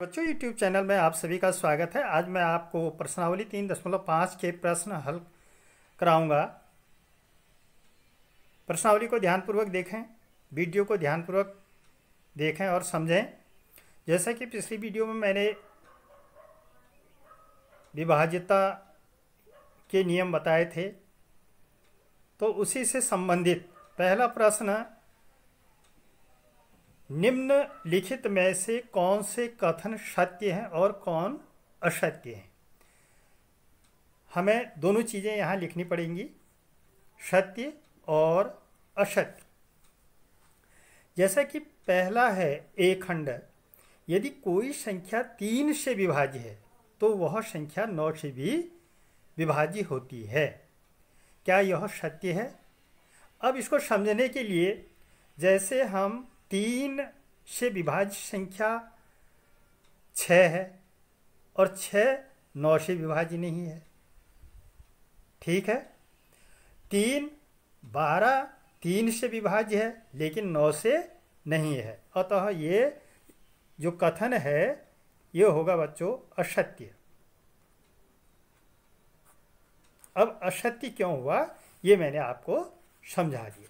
बच्चों YouTube channel में आप सभी का स्वागत है। आज मैं आपको प्रश्नावली 3.5 के प्रश्न हल कराऊंगा। प्रश्नावली को ध्यानपूर्वक देखें, वीडियो को ध्यानपूर्वक देखें और समझें। जैसा कि पिछली वीडियो में मैंने विभाज्यता के नियम बताए थे, तो उसी से संबंधित पहला प्रश्न, निम्नलिखित में से कौन से कथन सत्य हैं और कौन असत्य हैं। हमें दोनों चीज़ें यहाँ लिखनी पड़ेंगी, सत्य और असत्य। जैसा कि पहला है एक खंड, यदि कोई संख्या 3 से विभाज्य है तो वह संख्या 9 से भी विभाज्य होती है। क्या यह सत्य है? अब इसको समझने के लिए, जैसे हम 3 से विभाज्य संख्या 6 है और 6 9 से विभाज्य नहीं है, ठीक है। 3 12 3 से विभाज्य है लेकिन 9 से नहीं है, अतः ये जो कथन है ये होगा बच्चों असत्य। अब असत्य क्यों हुआ ये मैंने आपको समझा दिया।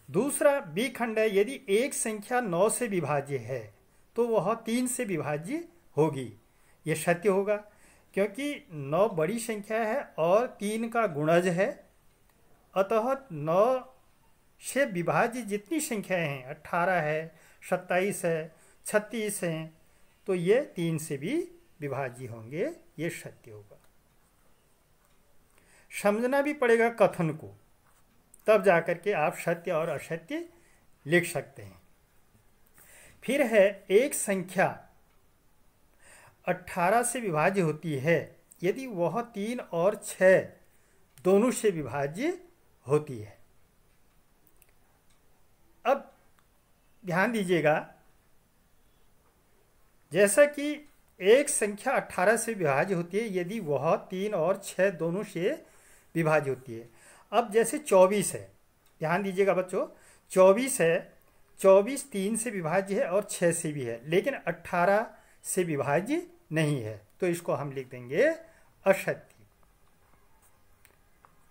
दूसरा बी खंड है, यदि एक संख्या 9 से विभाज्य है तो वह 3 से विभाज्य होगी। यह सत्य होगा क्योंकि 9 बड़ी संख्या है और 3 का गुणज है, अतः 9 से विभाज्य जितनी संख्याएं हैं, 18 है, 27 है, 36 हैं, तो ये 3 से भी विभाज्य होंगे। ये सत्य होगा। समझना भी पड़ेगा कथन को, तब जाकर के आप सत्य और असत्य लिख सकते हैं। फिर है, एक संख्या 18 से विभाज्य होती है यदि वह 3 और 6 दोनों से विभाज्य होती है। अब ध्यान दीजिएगा, जैसा कि एक संख्या 18 से विभाज्य होती है यदि वह 3 और 6 दोनों से विभाज्य होती है। अब जैसे 24 है, ध्यान दीजिएगा बच्चों, 24 है, 24 3 से विभाज्य है और 6 से भी है, लेकिन 18 से विभाज्य नहीं है, तो इसको हम लिख देंगे असत्य।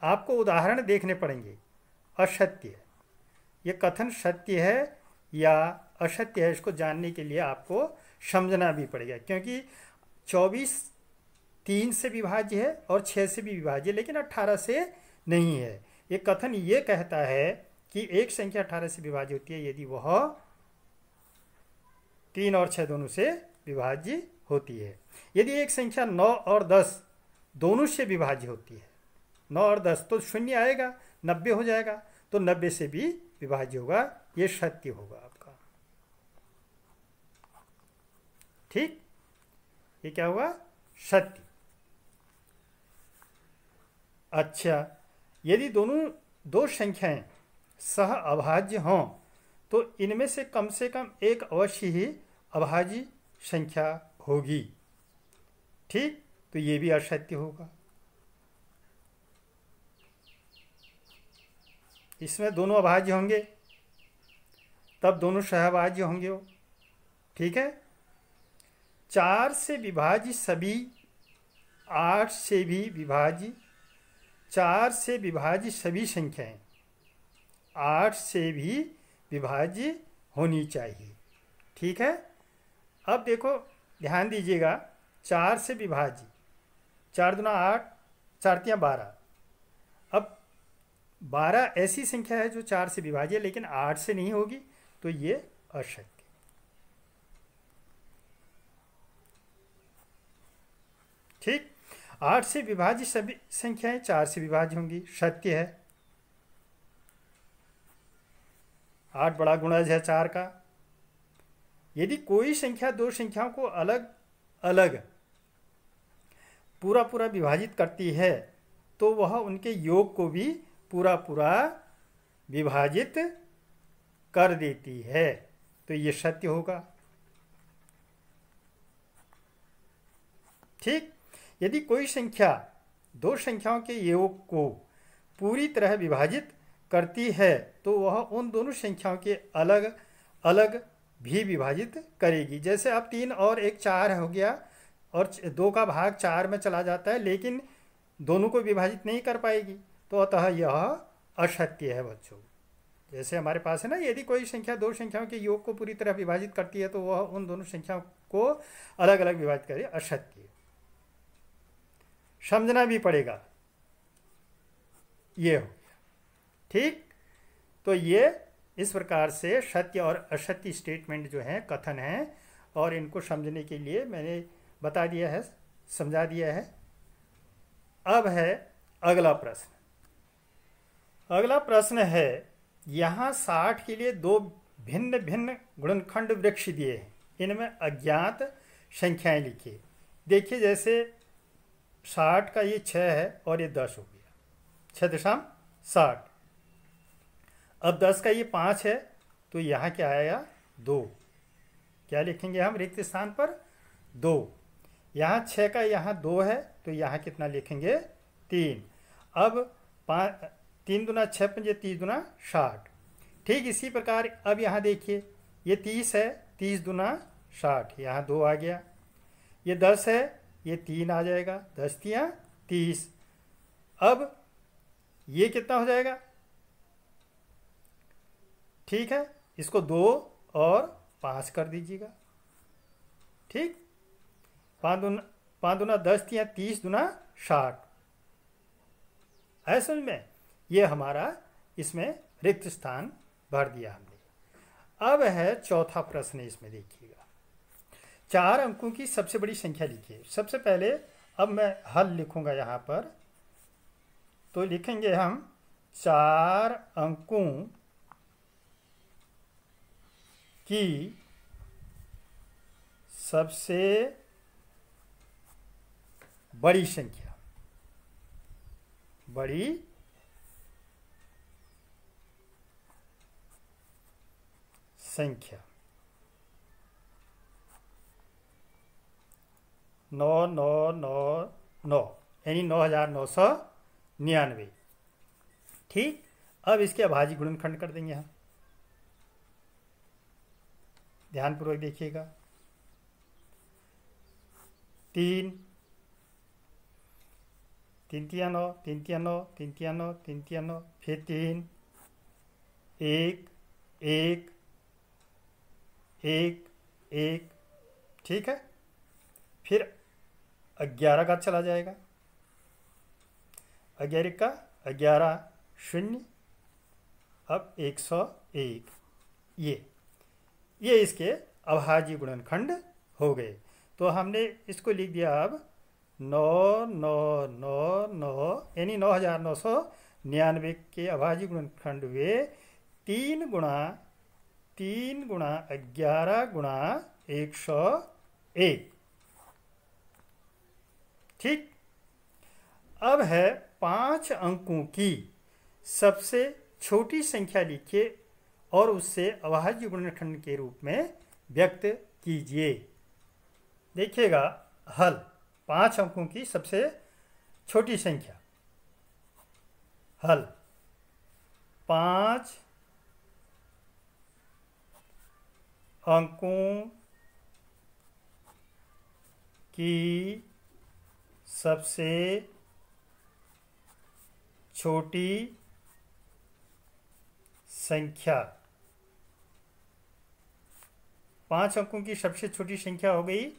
आपको उदाहरण देखने पड़ेंगे। असत्य, ये कथन सत्य है या असत्य है, इसको जानने के लिए आपको समझना भी पड़ेगा, क्योंकि 24 3 से विभाज्य है और 6 से भी विभाज्य, लेकिन 18 से नहीं है। ये कथन ये कहता है कि एक संख्या 18 से विभाज्य होती है यदि वह 3 और 6 दोनों से विभाज्य होती है। यदि एक संख्या 9 और 10 दोनों से विभाज्य होती है, 9 और 10, तो शून्य आएगा, 90 हो जाएगा, तो 90 से भी विभाज्य होगा। ये सत्य होगा आपका, ठीक। ये क्या हुआ? सत्य। अच्छा, यदि दोनों दो संख्याएं सह अभाज्य हों तो इनमें से कम एक अवश्य ही अभाज्य संख्या होगी, ठीक। तो ये भी असत्य होगा। इसमें दोनों अभाज्य होंगे तब दोनों सहअभाज्य होंगे, ठीक है। 4 से विभाज्य सभी 8 से भी विभाज्य, 4 से विभाज्य सभी संख्याएं 8 से भी विभाज्य होनी चाहिए, ठीक है। अब देखो, ध्यान दीजिएगा, 4 से विभाज्य, 4 दूना 8, 4 तियां 12। अब 12 ऐसी संख्या है जो 4 से विभाज्य लेकिन 8 से नहीं होगी, तो ये असत्य, ठीक। 8 से विभाज्य सभी संख्याएं 4 से विभाज्य होंगी, सत्य है। 8 बड़ा गुणज है 4 का। यदि कोई संख्या दो संख्याओं को अलग अलग पूरा विभाजित करती है तो वह उनके योग को भी पूरा विभाजित कर देती है, तो ये सत्य होगा, ठीक। यदि कोई संख्या दो संख्याओं के योग को पूरी तरह विभाजित करती है तो वह उन दोनों संख्याओं के अलग अलग भी विभाजित करेगी। जैसे अब 3 और 1 4 हो गया और 2 का भाग 4 में चला जाता है, लेकिन दोनों को विभाजित नहीं कर पाएगी, तो अतः यह अशक्य है बच्चों। जैसे हमारे पास है ना, यदि कोई संख्या दो संख्याओं के योग को पूरी तरह विभाजित करती है तो वह उन दोनों संख्याओं को अलग अलग विभाजित करे, अशक्य। समझना भी पड़ेगा, ये हो गया। ठीक, तो ये इस प्रकार से सत्य और असत्य स्टेटमेंट जो हैं, कथन हैं, और इनको समझने के लिए मैंने बता दिया है, समझा दिया है। अब है अगला प्रश्न। अगला प्रश्न है, यहाँ 60 के लिए दो भिन्न भिन्न गुणनखंड वृक्ष दिए हैं, इनमें अज्ञात संख्याएं लिखिए। देखिए, जैसे 60 का ये 6 है और ये 10 हो गया, 6.60। अब 10 का ये 5 है, तो यहाँ क्या आएगा, 2। क्या लिखेंगे हम रिक्त स्थान पर, 2। यहाँ 6 का यहाँ 2 है, तो यहाँ कितना लिखेंगे, 3। अब 3 दूना 6 पंजे 30 दूना 60। ठीक इसी प्रकार अब यहाँ देखिए, ये 30 है, 30 दूना 60, यहाँ 2 आ गया। ये 10 है, ये 3 आ जाएगा, 10 तियाँ 30। अब ये कितना हो जाएगा, ठीक है, इसको 2 और 5 कर दीजिएगा। ठीक, 5 दूना 10 तियाँ 30 दूना 60। है समझ में, ये हमारा इसमें रिक्त स्थान भर दिया हमने। अब है चौथा प्रश्न, इसमें देखिएगा, 4 अंकों की सबसे बड़ी संख्या लिखिए। सबसे पहले अब मैं हल लिखूंगा यहाँ पर, तो लिखेंगे हम 4 अंकों की सबसे बड़ी संख्या, बड़ी संख्या 9999, यानी 9999। ठीक, अब इसके अभाज्य गुणनखंड कर देंगे हम। ध्यानपूर्वक देखिएगा, 3 3 तियाँ 9, 3 तियाँ 9, 3 तियाँ 9, 3 तियाँ 9, फिर 3, 1 1 1 1। ठीक है, फिर 11 का चला जाएगा, 11 का 11 0। अब 101। ये इसके अभाज्य गुणनखंड हो गए। तो हमने इसको लिख दिया अब 9999, यानी 9999 के अभाज्य गुणनखंड हुए 3 गुणा 11 गुणा 101। ठीक, अब है 5 अंकों की सबसे छोटी संख्या लिखिए और उससे अभाज्य गुणनखंड के रूप में व्यक्त कीजिए। देखिएगा हल, 5 अंकों की सबसे छोटी संख्या। हल, 5 अंकों की सबसे छोटी संख्या। 5 अंकों की सबसे छोटी संख्या हो गई,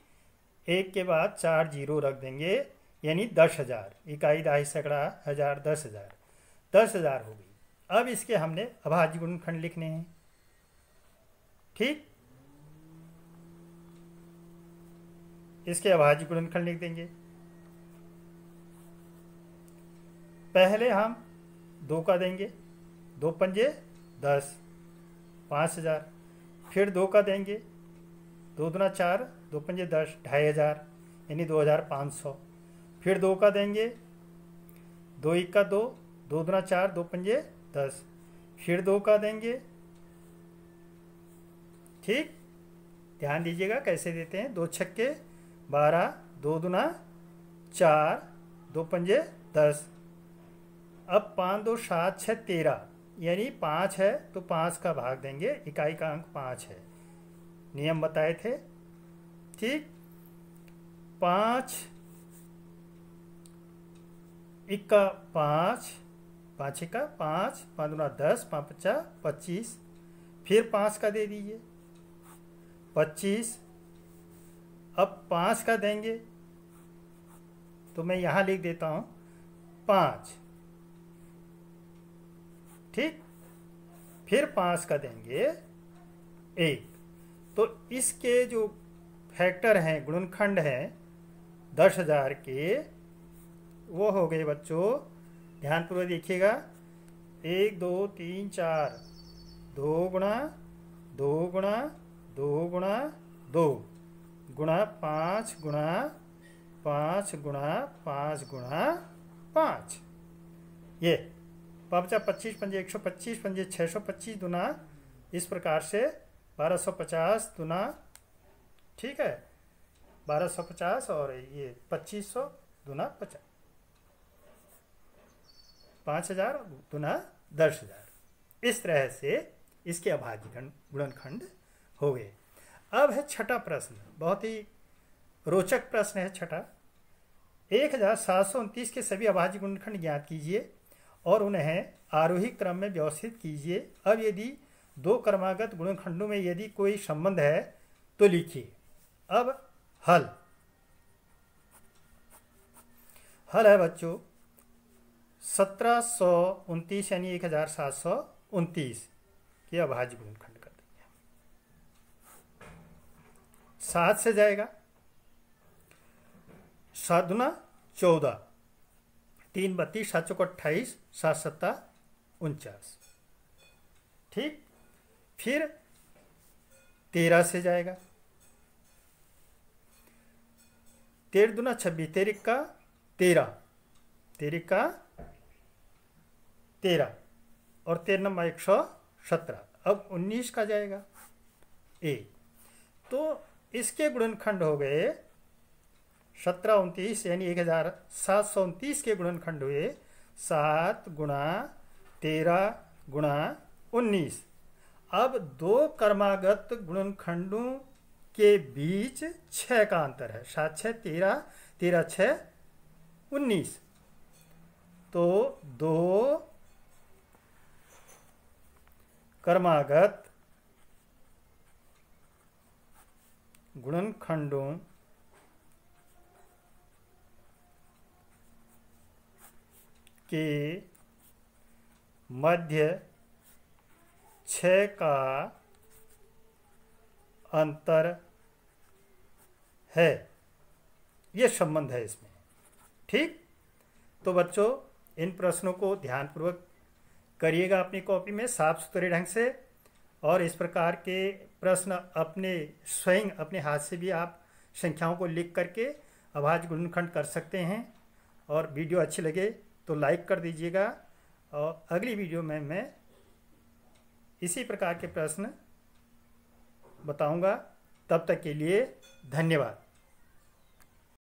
1 के बाद 4 जीरो रख देंगे, यानी 10,000। इकाई दहाई सैकड़ा हजार 10,000, 10,000 हो गई। अब इसके हमने अभाज्य गुणनखंड लिखने हैं। ठीक, इसके अभाज्य गुणनखंड लिख देंगे। पहले हम 2 का देंगे, 2 पंजे 10, 5,000। फिर 2 का देंगे, 2 दूना 4, 2 पंजे 10, 2,500, यानी 2,500। फिर 2 का देंगे, 2 1 का 2, 2 दूना 4, 2 पंजे 10। फिर 2 का देंगे। ठीक, ध्यान दीजिएगा कैसे देते हैं, 2 छक्के 12, 2 दूना 4, 2 पंजे 10। अब 5 2 7 6 13, यानी 5 है तो 5 का भाग देंगे, इकाई का अंक 5 है। नियम बताए थे। ठीक, 5 इक्का 5, 5 इक्का 5, 5 दूना 10, 5 पचा 25, फिर 5 का दे दीजिए 25। अब 5 का देंगे तो मैं यहाँ लिख देता हूँ 5। ठीक, फिर 5 का देंगे 1। तो इसके जो फैक्टर हैं, गुणनखंड हैं 10,000 के, वो हो गए बच्चों, ध्यानपूर्वक देखिएगा, 1 2 3 4, 2 गुणा 2 गुणा 2 गुणा 2 गुणा 5 गुणा 5 गुणा 5 गुणा 5। ये 5 25 पंजे 125 पंजे 625 दुना, इस प्रकार से 1250 दुना। ठीक है, 1250 और ये 2500 दुना 50, 5000 दुना 10,000। इस तरह से इसके अभाज्य गुणनखंड हो गए। अब है छठा प्रश्न, बहुत ही रोचक प्रश्न है छठा। 1729 के सभी अभाज्य गुणनखंड ज्ञात कीजिए और उन्हें आरोही क्रम में व्यवस्थित कीजिए। अब यदि दो क्रमागत गुणनखंडों में यदि कोई संबंध है तो लिखिए। अब हल है बच्चों 1729 यानी 1729 के अभाज्य गुणनखंड कर देंगे। 7 से जाएगा, 7 दूना 14, 3 32, 7 चौक 28, 7 सत्ता 49। ठीक, फिर 13 से जाएगा, 13 दूना 26, 13 का 13, 13 का 13 और 13 नंबर 117। अब 19 का जाएगा ए, तो इसके गुणनखंड हो गए 1729 यानी 1729 के गुणनखंड हुए 7 गुणा 13 गुणा 19। अब दो क्रमागत गुणनखंडों के बीच 6 का अंतर है, 7 6 13, 13 6 19। तो दो क्रमागत गुणनखंडों के मध्य 6 का अंतर है, ये संबंध है इसमें। ठीक, तो बच्चों इन प्रश्नों को ध्यानपूर्वक करिएगा अपनी कॉपी में साफ सुथरे ढंग से, और इस प्रकार के प्रश्न अपने स्वयं अपने हाथ से भी आप संख्याओं को लिख करके अभाज्य गुणनखंड कर सकते हैं। और वीडियो अच्छी लगे तो लाइक कर दीजिएगा, और अगली वीडियो में मैं इसी प्रकार के प्रश्न बताऊंगा। तब तक के लिए धन्यवाद।